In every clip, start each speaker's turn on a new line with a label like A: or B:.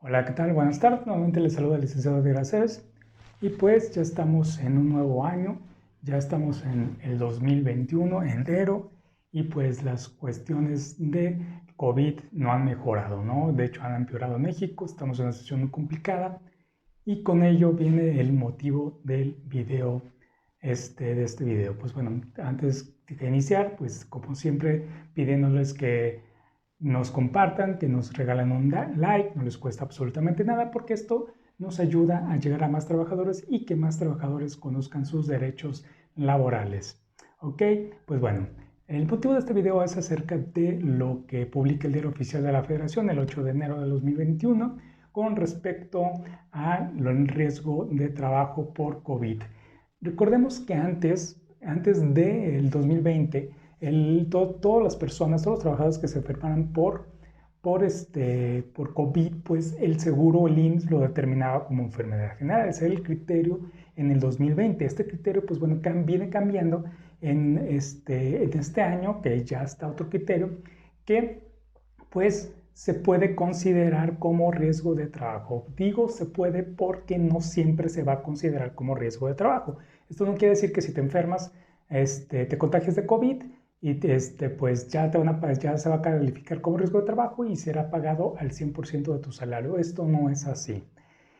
A: Hola, ¿qué tal? Buenas tardes. Nuevamente les saluda el licenciado de Aceves. Y pues ya estamos en un nuevo año, ya estamos en el 2021, enero, y pues las cuestiones de COVID no han mejorado, ¿no? De hecho, han empeorado en México, estamos en una situación muy complicada y con ello viene el motivo del video, de este video. Pues bueno, antes de iniciar, pues como siempre, pidiéndoles que nos compartan, que nos regalen un like, no les cuesta absolutamente nada porque esto nos ayuda a llegar a más trabajadores y que más trabajadores conozcan sus derechos laborales. Ok, pues bueno, el motivo de este video es acerca de lo que publica el Diario Oficial de la Federación el 8 de enero de 2021 con respecto al riesgo de trabajo por COVID. Recordemos que antes del 2020, todas las personas, todos los trabajadores que se enfermaran por COVID, pues el seguro, el IMSS, lo determinaba como enfermedad general. Ese era el criterio en el 2020. Este criterio, pues bueno, viene cambiando en este año, que ya está otro criterio, que pues se puede considerar como riesgo de trabajo. Digo se puede porque no siempre se va a considerar como riesgo de trabajo. Esto no quiere decir que si te enfermas, te contagias de COVID y pues ya se va a calificar como riesgo de trabajo y será pagado al 100% de tu salario. Esto no es así.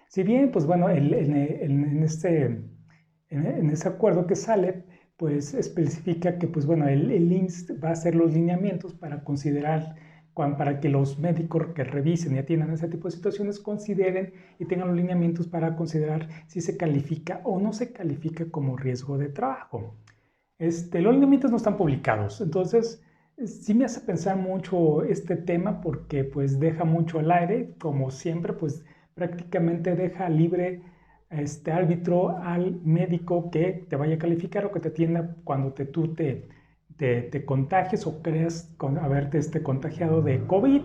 A: Si bien, pues bueno, en ese acuerdo que sale, pues especifica que, pues bueno, el IMSS va a hacer los lineamientos para considerar, para que los médicos que revisen y atiendan ese tipo de situaciones consideren y tengan los lineamientos para considerar si se califica o no se califica como riesgo de trabajo. Los lineamientos no están publicados, entonces sí me hace pensar mucho este tema porque pues deja mucho al aire, como siempre, pues prácticamente deja libre este árbitro al médico que te vaya a calificar o que te atienda cuando tú te contagies o creas haberte contagiado de COVID.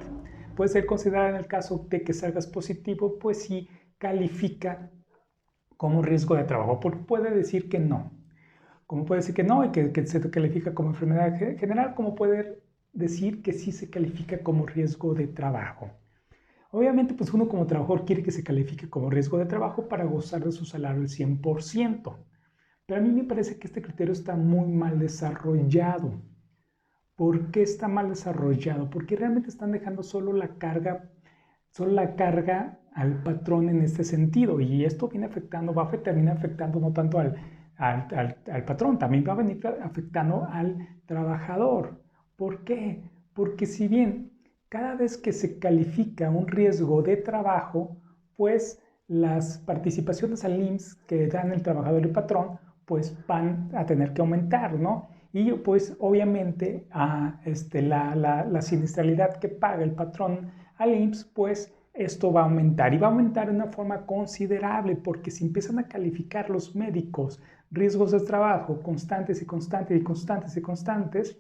A: Puede ser considerado en el caso de que salgas positivo, pues sí califica como riesgo de trabajo, porque puede decir que no. Como puede decir que no y que se califica como enfermedad general, como puede decir que sí se califica como riesgo de trabajo. Obviamente, pues uno como trabajador quiere que se califique como riesgo de trabajo para gozar de su salario al 100%. Pero a mí me parece que este criterio está muy mal desarrollado. ¿Por qué está mal desarrollado? Porque realmente están dejando solo la carga al patrón en este sentido. Y esto viene afectando, terminar afectando no tanto al patrón, también va a venir afectando al trabajador. ¿Por qué? Porque si bien cada vez que se califica un riesgo de trabajo, pues las participaciones al IMSS que dan el trabajador y el patrón, pues van a tener que aumentar, ¿no? Y pues obviamente la siniestralidad que paga el patrón al IMSS, pues esto va a aumentar y va a aumentar de una forma considerable porque si empiezan a calificar los médicos riesgos de trabajo constantes y constantes y constantes y constantes,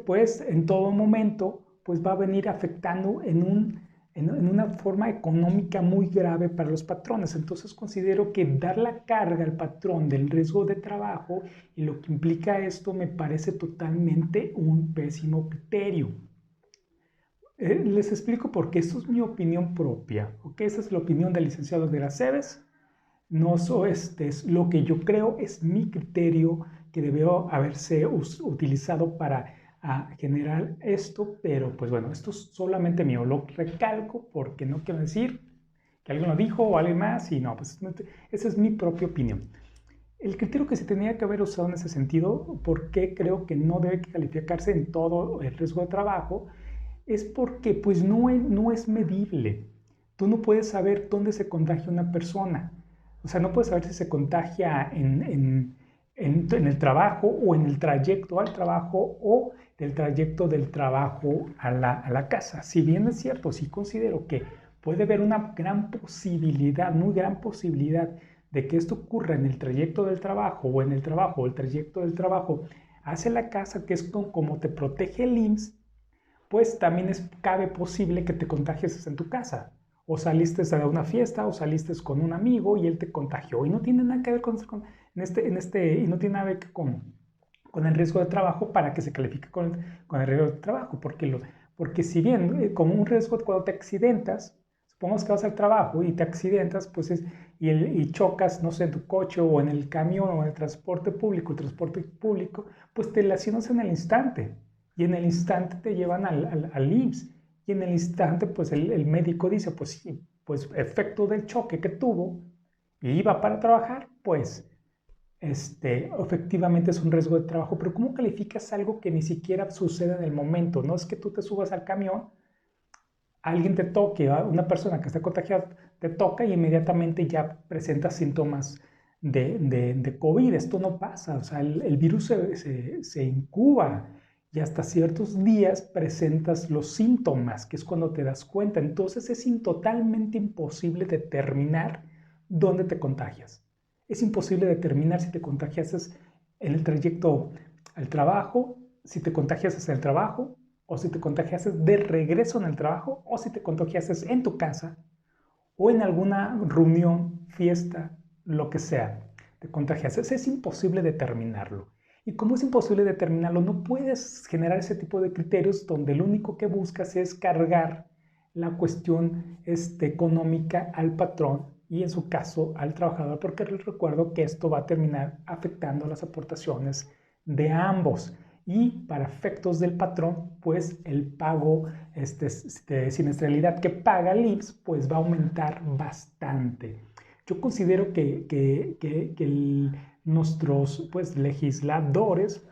A: pues en todo momento pues va a venir afectando en una forma económica muy grave para los patrones. Entonces considero que dar la carga al patrón del riesgo de trabajo y lo que implica esto me parece totalmente un pésimo criterio. Les explico por qué. Esto es mi opinión propia. ¿Okay? Esa es la opinión del licenciado de Aceves. No es lo que yo creo, es mi criterio que debió haberse utilizado para generar esto, pero pues bueno, esto es solamente mío, lo recalco porque no quiero decir que alguien lo dijo o alguien más y no, pues esa es mi propia opinión. El criterio que se tenía que haber usado en ese sentido, porque creo que no debe calificarse en todo el riesgo de trabajo, es porque pues no es medible. Tú no puedes saber dónde se contagia una persona. O sea, no puedes saber si se contagia en el trabajo o en el trayecto al trabajo o del trayecto del trabajo a la casa. Si bien es cierto, sí considero que puede haber una gran posibilidad, muy gran posibilidad de que esto ocurra en el trayecto del trabajo o en el trabajo o el trayecto del trabajo hacia la casa, que es como te protege el IMSS, pues también cabe posible que te contagies en tu casa. O saliste a una fiesta o saliste con un amigo y él te contagió. Y no tiene nada que ver y no tiene nada que ver con el riesgo de trabajo para que se califique con el riesgo de trabajo. Porque si bien como un riesgo cuando te accidentas, supongamos que vas al trabajo y te accidentas, pues y chocas, no sé, en tu coche o en el camión o en el transporte público, pues te lesionas en el instante y en el instante te llevan al IMSS y en el instante pues el médico dice, pues sí, pues efecto del choque que tuvo y iba para trabajar, pues efectivamente es un riesgo de trabajo, pero ¿cómo calificas algo que ni siquiera sucede en el momento? No es que tú te subas al camión, alguien te toque, una persona que está contagiada te toca y inmediatamente ya presenta síntomas de COVID. Esto no pasa, o sea, el virus se incuba y hasta ciertos días presentas los síntomas, que es cuando te das cuenta. Entonces es totalmente imposible determinar dónde te contagias. Es imposible determinar si te contagias en el trayecto al trabajo, si te contagias en el trabajo, o si te contagiases de regreso en el trabajo, o si te contagiases en tu casa, o en alguna reunión, fiesta, lo que sea, te contagiases. Es imposible determinarlo. Y como es imposible determinarlo, no puedes generar ese tipo de criterios donde lo único que buscas es cargar la cuestión económica al patrón y en su caso al trabajador, porque les recuerdo que esto va a terminar afectando las aportaciones de ambos. Y para efectos del patrón, pues el pago de siniestralidad que paga el IMSS, pues va a aumentar bastante. Yo considero que nuestros pues, legisladores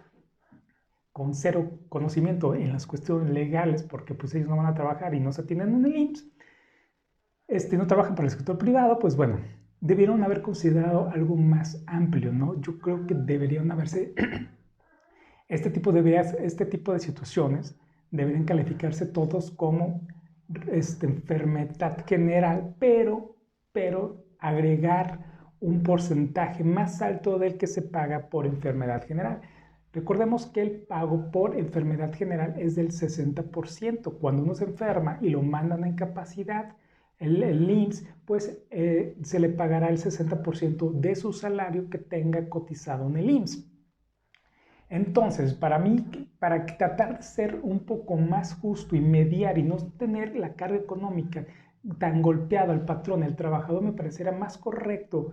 A: con cero conocimiento en las cuestiones legales, porque pues ellos no van a trabajar y no se atienden en el IMSS, no trabajan para el sector privado, pues bueno, debieron haber considerado algo más amplio, ¿no? Yo creo que deberían haberse este tipo de situaciones deberían calificarse todos como enfermedad general, pero agregar un porcentaje más alto del que se paga por enfermedad general. Recordemos que el pago por enfermedad general es del 60%. Cuando uno se enferma y lo mandan a incapacidad, el IMSS, pues se le pagará el 60% de su salario que tenga cotizado en el IMSS. Entonces, para mí, para tratar de ser un poco más justo y mediar y no tener la carga económica tan golpeada al patrón, al trabajador, me pareciera más correcto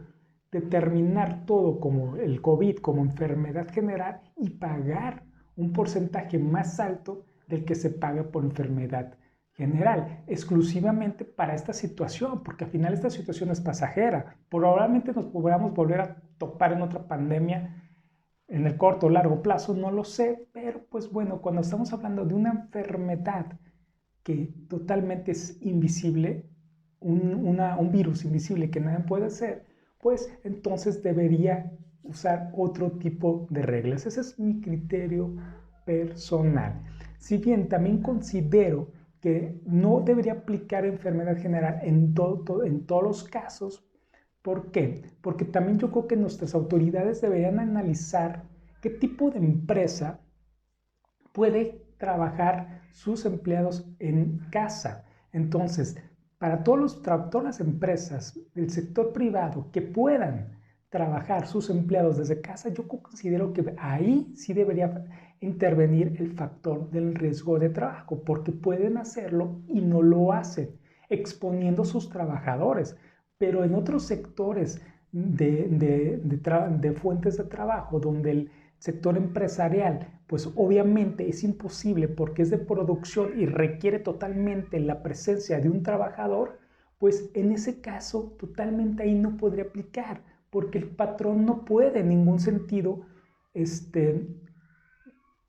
A: determinar todo como el COVID, como enfermedad general y pagar un porcentaje más alto del que se paga por enfermedad general, exclusivamente para esta situación, porque al final esta situación es pasajera. Probablemente nos podamos volver a topar en otra pandemia en el corto o largo plazo, no lo sé, pero pues bueno, cuando estamos hablando de una enfermedad que totalmente es invisible, un virus invisible que nadie puede hacer, pues entonces debería usar otro tipo de reglas. Ese es mi criterio personal. Si bien también considero que no debería aplicar enfermedad general en todos los casos. ¿Por qué? Porque también yo creo que nuestras autoridades deberían analizar qué tipo de empresa puede trabajar sus empleados en casa. Entonces, para todas las empresas del sector privado que puedan trabajar sus empleados desde casa, yo considero que ahí sí debería intervenir el factor del riesgo de trabajo, porque pueden hacerlo y no lo hacen, exponiendo a sus trabajadores. Pero en otros sectores de fuentes de trabajo, donde el sector empresarial, pues obviamente es imposible porque es de producción y requiere totalmente la presencia de un trabajador, pues en ese caso totalmente ahí no podría aplicar, porque el patrón no puede en ningún sentido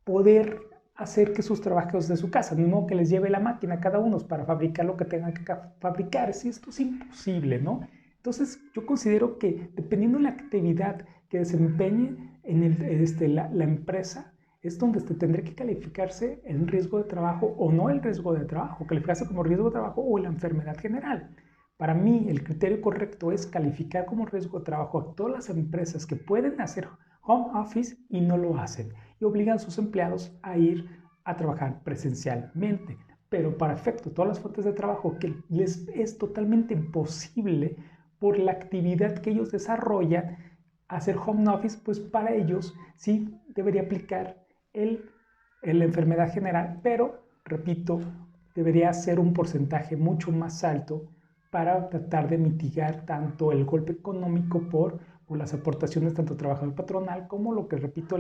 A: poder hacer que sus trabajadores de su casa, ni modo que les lleve la máquina a cada uno para fabricar lo que tengan que fabricar. Si esto es imposible, ¿no? Entonces yo considero que dependiendo de la actividad que desempeñe la empresa, es donde tendrá que calificarse el riesgo de trabajo o no el riesgo de trabajo, calificarse como riesgo de trabajo o la enfermedad general. Para mí el criterio correcto es calificar como riesgo de trabajo a todas las empresas que pueden hacer home office y no lo hacen y obligan a sus empleados a ir a trabajar presencialmente. Pero para efecto, todas las fuentes de trabajo que les es totalmente imposible por la actividad que ellos desarrollan hacer home office, pues para ellos sí debería aplicar la enfermedad general, pero repito, debería ser un porcentaje mucho más alto para tratar de mitigar tanto el golpe económico por las aportaciones tanto trabajador patronal como lo que repito,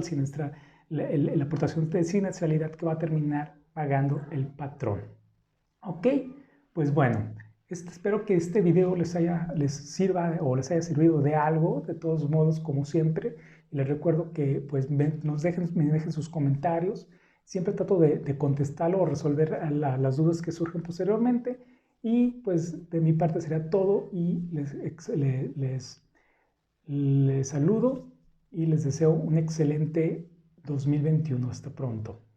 A: la aportación de siniestralidad que va a terminar pagando el patrón. Ok, pues bueno, espero que este video les sirva o les haya servido de algo. De todos modos, como siempre, les recuerdo que pues me dejen sus comentarios. Siempre trato de contestarlo o resolver las dudas que surgen posteriormente. Y pues de mi parte sería todo y les saludo y les deseo un excelente 2021. Hasta pronto.